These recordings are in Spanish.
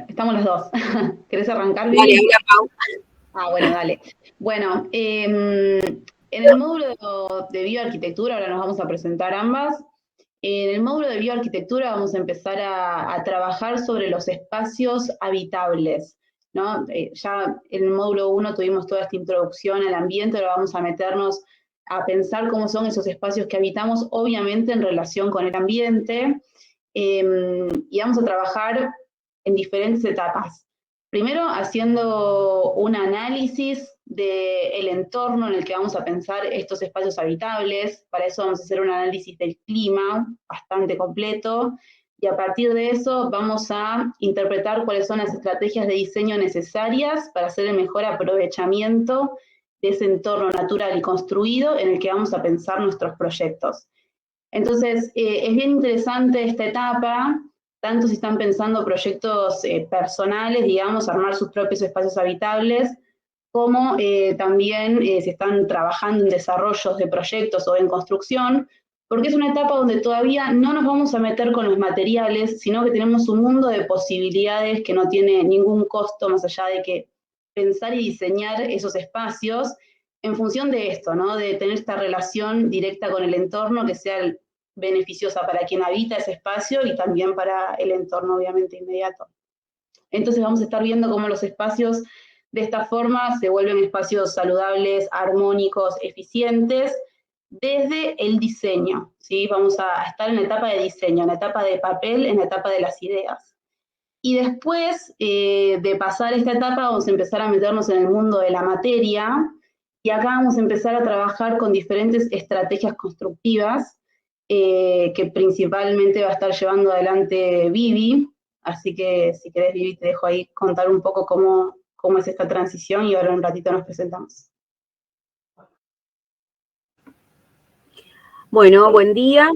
estamos las dos. ¿Querés arrancar, Dale, Vivi? habla Pau. Bueno, dale. Bueno, en el módulo de bioarquitectura, ahora nos vamos a presentar ambas. En el módulo de bioarquitectura vamos a empezar a trabajar sobre los espacios habitables, ¿no? Ya en el módulo 1 tuvimos toda esta introducción al ambiente, ahora vamos a meternos a pensar cómo son esos espacios que habitamos, obviamente en relación con el ambiente, y vamos a trabajar en diferentes etapas. Primero, haciendo un análisis del entorno en el que vamos a pensar estos espacios habitables. Para eso vamos a hacer un análisis del clima bastante completo. Y a partir de eso vamos a interpretar cuáles son las estrategias de diseño necesarias para hacer el mejor aprovechamiento de ese entorno natural y construido en el que vamos a pensar nuestros proyectos. Entonces, es bien interesante esta etapa, tanto si están pensando proyectos personales, digamos, armar sus propios espacios habitables, como también si están trabajando en desarrollos de proyectos o en construcción, porque es una etapa donde todavía no nos vamos a meter con los materiales, sino que tenemos un mundo de posibilidades que no tiene ningún costo más allá de que pensar y diseñar esos espacios en función de esto, ¿no? De tener esta relación directa con el entorno que sea beneficiosa para quien habita ese espacio y también para el entorno, obviamente, inmediato. Entonces vamos a estar viendo cómo los espacios de esta forma se vuelven espacios saludables, armónicos, eficientes, desde el diseño, ¿sí? Vamos a estar en la etapa de diseño, en la etapa de papel, en la etapa de las ideas. Y después de pasar esta etapa vamos a empezar a meternos en el mundo de la materia y acá vamos a empezar a trabajar con diferentes estrategias constructivas que principalmente va a estar llevando adelante Vivi. Así que si querés, Vivi, te dejo ahí contar un poco cómo es esta transición y ahora en un ratito nos presentamos. Bueno, buen día.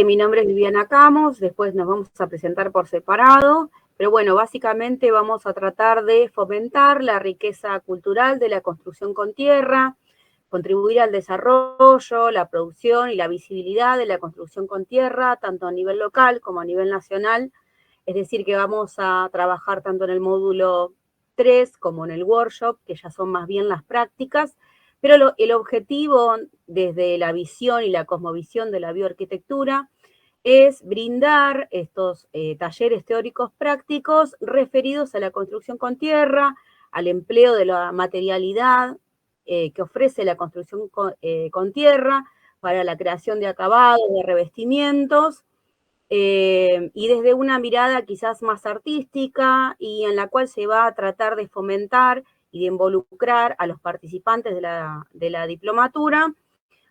Mi nombre es Viviana Camos, después nos vamos a presentar por separado, pero bueno, básicamente vamos a tratar de fomentar la riqueza cultural de la construcción con tierra, contribuir al desarrollo, la producción y la visibilidad de la construcción con tierra, tanto a nivel local como a nivel nacional. Es decir, que vamos a trabajar tanto en el módulo 3 como en el workshop, que ya son más bien las prácticas, pero el objetivo desde la visión y la cosmovisión de la bioarquitectura es brindar estos talleres teóricos prácticos referidos a la construcción con tierra, al empleo de la materialidad que ofrece la construcción con tierra para la creación de acabados, de revestimientos, y desde una mirada quizás más artística y en la cual se va a tratar de fomentar y de involucrar a los participantes de la diplomatura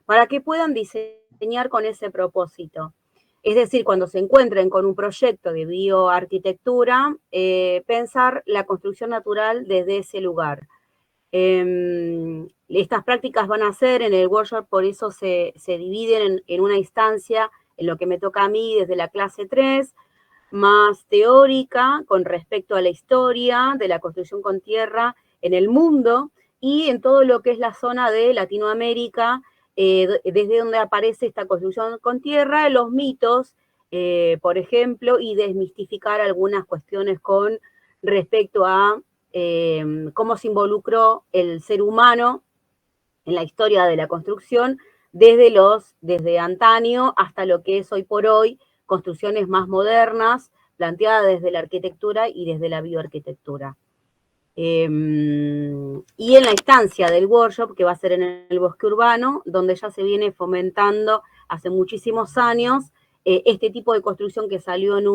para que puedan diseñar con ese propósito. Es decir, cuando se encuentren con un proyecto de bioarquitectura, pensar la construcción natural desde ese lugar. Estas prácticas van a ser en el workshop, por eso se dividen en una instancia, en lo que me toca a mí desde la clase 3, más teórica con respecto a la historia de la construcción con tierra en el mundo y en todo lo que es la zona de Latinoamérica, desde donde aparece esta construcción con tierra, los mitos, por ejemplo, y desmistificar algunas cuestiones con respecto a cómo se involucró el ser humano en la historia de la construcción desde antaño hasta lo que es hoy por hoy construcciones más modernas, planteadas desde la arquitectura y desde la bioarquitectura. Y en la instancia del workshop, que va a ser en el bosque urbano, donde ya se viene fomentando hace muchísimos años este tipo de construcción que salió en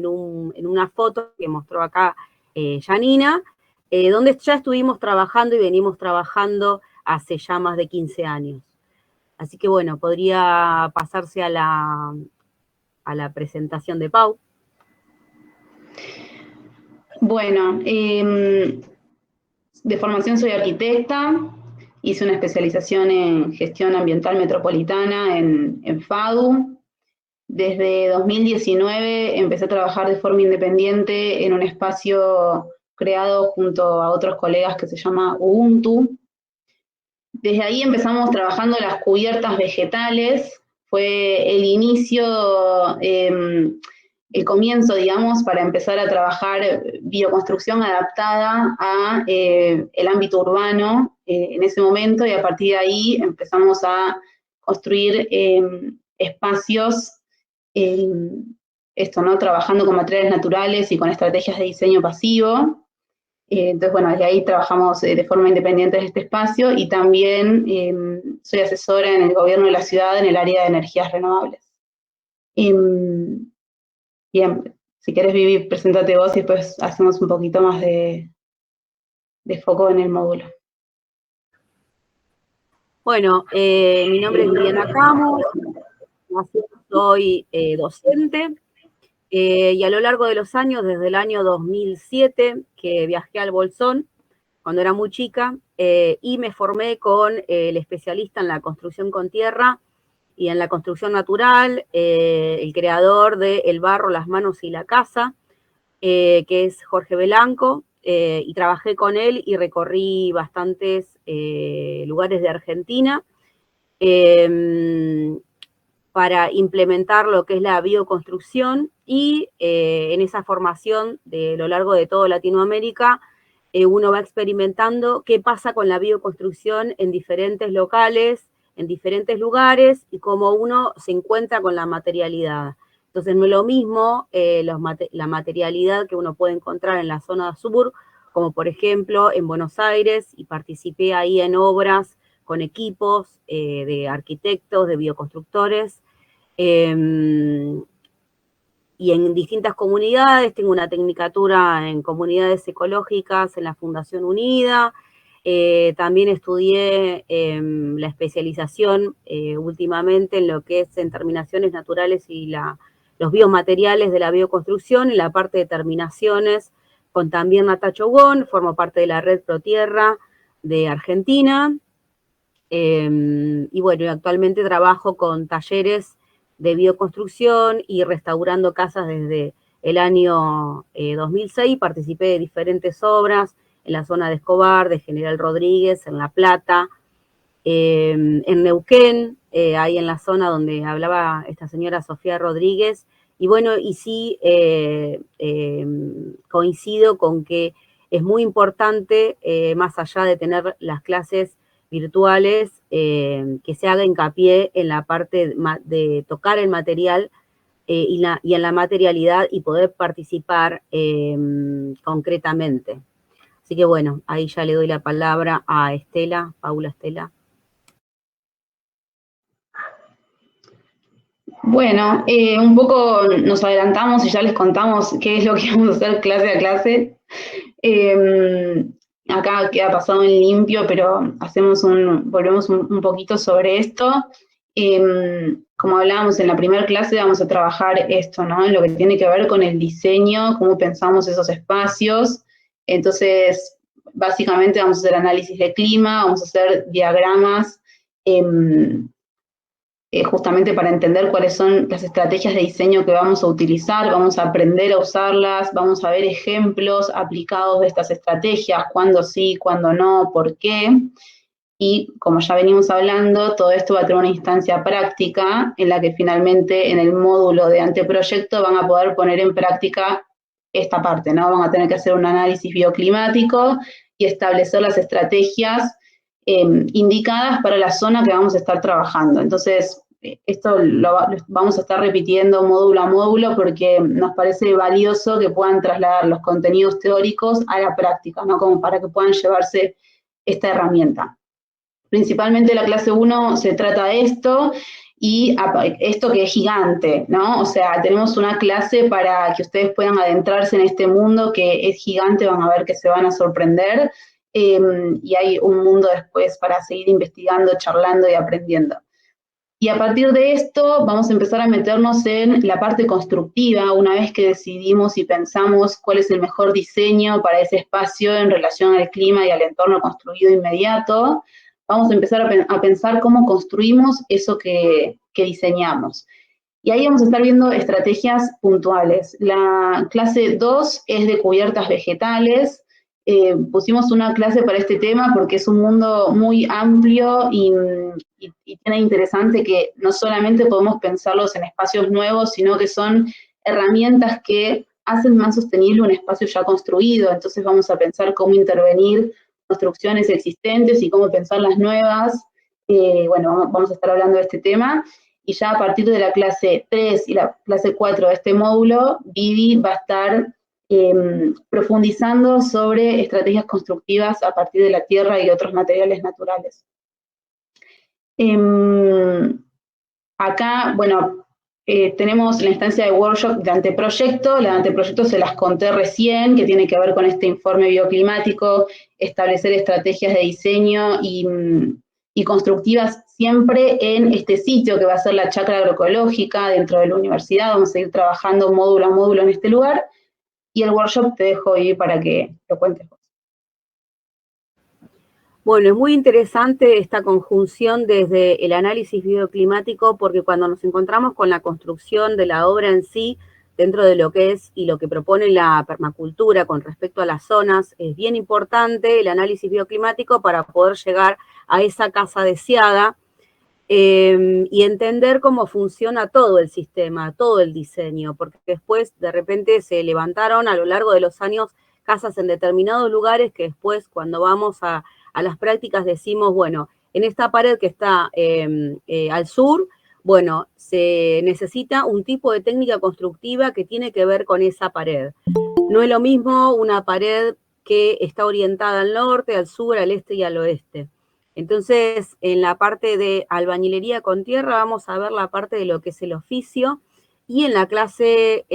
una foto que mostró acá Janina, donde ya estuvimos trabajando y venimos trabajando hace ya más de 15 años. Así que bueno, podría pasarse a la presentación de Pau. Bueno, de formación soy arquitecta, hice una especialización en gestión ambiental metropolitana en FADU. Desde 2019 empecé a trabajar de forma independiente en un espacio creado junto a otros colegas que se llama Ubuntu. Desde ahí empezamos trabajando las cubiertas vegetales, fue el inicio el comienzo, digamos, para empezar a trabajar bioconstrucción adaptada a el ámbito urbano en ese momento, y a partir de ahí empezamos a construir espacios, esto, ¿no? Trabajando con materiales naturales y con estrategias de diseño pasivo. Entonces, bueno, desde ahí trabajamos de forma independiente en este espacio, y también soy asesora en el gobierno de la ciudad en el área de energías renovables. Bien, si querés, Vivi, presentate vos y después hacemos un poquito más de foco en el módulo. Bueno, mi nombre es Viviana Camus, soy docente, y a lo largo de los años, desde el año 2007, que viajé al Bolsón, cuando era muy chica, y me formé con el especialista en la construcción con tierra y en la construcción natural, el creador de El barro, las manos y la casa, que es Jorge Belanco, y trabajé con él y recorrí bastantes lugares de Argentina para implementar lo que es la bioconstrucción, y en esa formación de lo largo de toda Latinoamérica, uno va experimentando qué pasa con la bioconstrucción en diferentes locales, en diferentes lugares, y cómo uno se encuentra con la materialidad. Entonces no es lo mismo la materialidad que uno puede encontrar en la zona sur, como por ejemplo en Buenos Aires, y participé ahí en obras con equipos de arquitectos, de bioconstructores, y en distintas comunidades. Tengo una tecnicatura en comunidades ecológicas en la Fundación Unida. También estudié la especialización últimamente en lo que es en terminaciones naturales y los biomateriales de la bioconstrucción, en la parte de terminaciones, con también Natacho Won, formo parte de la red ProTierra de Argentina. Y bueno, actualmente trabajo con talleres de bioconstrucción y restaurando casas desde el año 2006. Participé de diferentes obras en la zona de Escobar, de General Rodríguez, en La Plata, en Neuquén, ahí en la zona donde hablaba esta señora Sofía Rodríguez. Y bueno, y sí coincido con que es muy importante, más allá de tener las clases virtuales, que se haga hincapié en la parte de tocar el material y en la materialidad, y poder participar concretamente. Así que bueno, ahí ya le doy la palabra a Estela, Paula Estela. Bueno, un poco nos adelantamos y ya les contamos qué es lo que vamos a hacer clase a clase. Acá queda pasado en limpio, pero volvemos un poquito sobre esto. Como hablábamos en la primera clase, vamos a trabajar esto, ¿no? En lo que tiene que ver con el diseño, cómo pensamos esos espacios. Entonces, básicamente vamos a hacer análisis de clima, vamos a hacer diagramas, justamente para entender cuáles son las estrategias de diseño que vamos a utilizar. Vamos a aprender a usarlas, vamos a ver ejemplos aplicados de estas estrategias, cuándo sí, cuándo no, por qué. Y como ya venimos hablando, todo esto va a tener una instancia práctica en la que finalmente en el módulo de anteproyecto van a poder poner en práctica esta parte, ¿no? Van a tener que hacer un análisis bioclimático y establecer las estrategias indicadas para la zona que vamos a estar trabajando. Entonces, esto lo vamos a estar repitiendo módulo a módulo porque nos parece valioso que puedan trasladar los contenidos teóricos a la práctica, ¿no? Como para que puedan llevarse esta herramienta. Principalmente la clase 1 se trata de esto, y esto que es gigante, ¿no? O sea, tenemos una clase para que ustedes puedan adentrarse en este mundo que es gigante, van a ver que se van a sorprender, y hay un mundo después para seguir investigando, charlando y aprendiendo. Y a partir de esto vamos a empezar a meternos en la parte constructiva, una vez que decidimos y pensamos cuál es el mejor diseño para ese espacio en relación al clima y al entorno construido inmediato. Vamos a empezar a pensar cómo construimos eso que diseñamos. Y ahí vamos a estar viendo estrategias puntuales. La clase 2 es de cubiertas vegetales. Pusimos una clase para este tema porque es un mundo muy amplio y tiene interesante que no solamente podemos pensarlos en espacios nuevos, sino que son herramientas que hacen más sostenible un espacio ya construido. Entonces vamos a pensar cómo intervenir construcciones existentes y cómo pensar las nuevas. Bueno, vamos a estar hablando de este tema. Y ya a partir de la clase 3 y la clase 4 de este módulo, Vivi va a estar profundizando sobre estrategias constructivas a partir de la tierra y otros materiales naturales. Acá, bueno, tenemos la instancia de workshop de anteproyecto. La de anteproyecto se las conté recién, que tiene que ver con este informe bioclimático, establecer estrategias de diseño y constructivas siempre en este sitio que va a ser la chacra agroecológica dentro de la universidad. Vamos a ir trabajando módulo a módulo en este lugar. Y el workshop te dejo ir para que lo cuentes vos. Bueno, es muy interesante esta conjunción desde el análisis bioclimático, porque cuando nos encontramos con la construcción de la obra en sí, dentro de lo que es y lo que propone la permacultura con respecto a las zonas, es bien importante el análisis bioclimático para poder llegar a esa casa deseada y entender cómo funciona todo el sistema, todo el diseño, porque después de repente se levantaron a lo largo de los años casas en determinados lugares que después cuando vamos a las prácticas decimos, bueno, en esta pared que está al sur, bueno, se necesita un tipo de técnica constructiva que tiene que ver con esa pared. No es lo mismo una pared que está orientada al norte, al sur, al este y al oeste. Entonces, en la parte de albañilería con tierra vamos a ver la parte de lo que es el oficio, y en la clase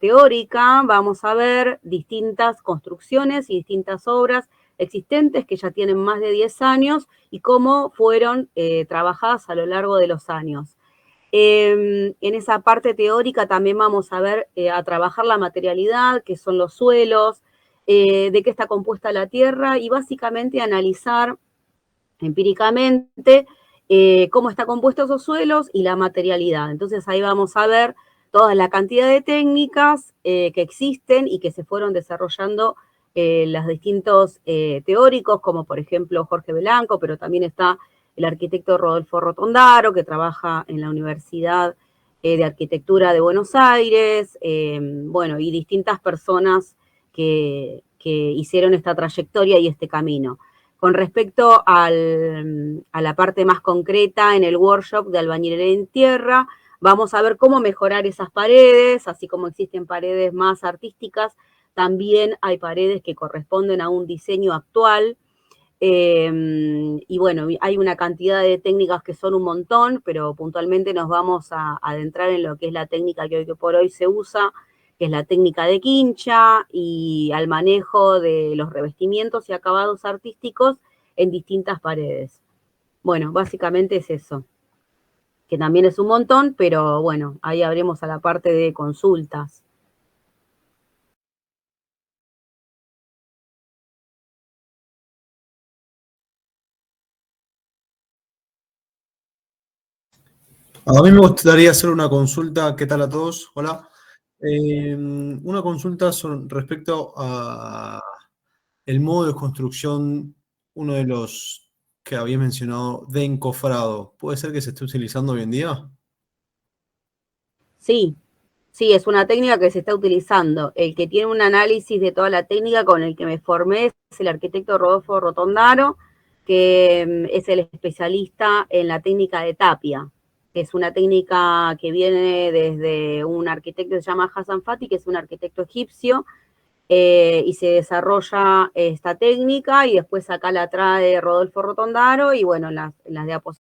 teórica vamos a ver distintas construcciones y distintas obras existentes que ya tienen más de 10 años y cómo fueron trabajadas a lo largo de los años. En esa parte teórica también vamos a ver, a trabajar la materialidad, qué son los suelos, de qué está compuesta la tierra, y básicamente analizar empíricamente cómo está compuestos esos suelos y la materialidad. Entonces ahí vamos a ver toda la cantidad de técnicas que existen y que se fueron desarrollando los distintos teóricos, como por ejemplo Jorge Belanco, pero también está el arquitecto Rodolfo Rotondaro, que trabaja en la Universidad de Arquitectura de Buenos Aires, bueno, y distintas personas que hicieron esta trayectoria y este camino. Con respecto a la parte más concreta en el workshop de albañilería en tierra, vamos a ver cómo mejorar esas paredes, así como existen paredes más artísticas, también hay paredes que corresponden a un diseño actual. Y bueno, hay una cantidad de técnicas que son un montón, pero puntualmente nos vamos a adentrar en lo que es la técnica que hoy por hoy se usa, que es la técnica de quincha, y al manejo de los revestimientos y acabados artísticos en distintas paredes. Bueno, básicamente es eso, que también es un montón, pero bueno, ahí abrimos a la parte de consultas. A mí me gustaría hacer una consulta. ¿Qué tal a todos? Hola. Una consulta respecto a el modo de construcción, uno de los que había mencionado, de encofrado. ¿Puede ser que se esté utilizando hoy en día? Sí, sí, es una técnica que se está utilizando. El que tiene un análisis de toda la técnica con el que me formé es el arquitecto Rodolfo Rotondaro, que es el especialista en la técnica de tapia. Es una técnica que viene desde un arquitecto que se llama Hassan Fati, que es un arquitecto egipcio, y se desarrolla esta técnica, y después acá la trae Rodolfo Rotondaro, y bueno, las diapositivas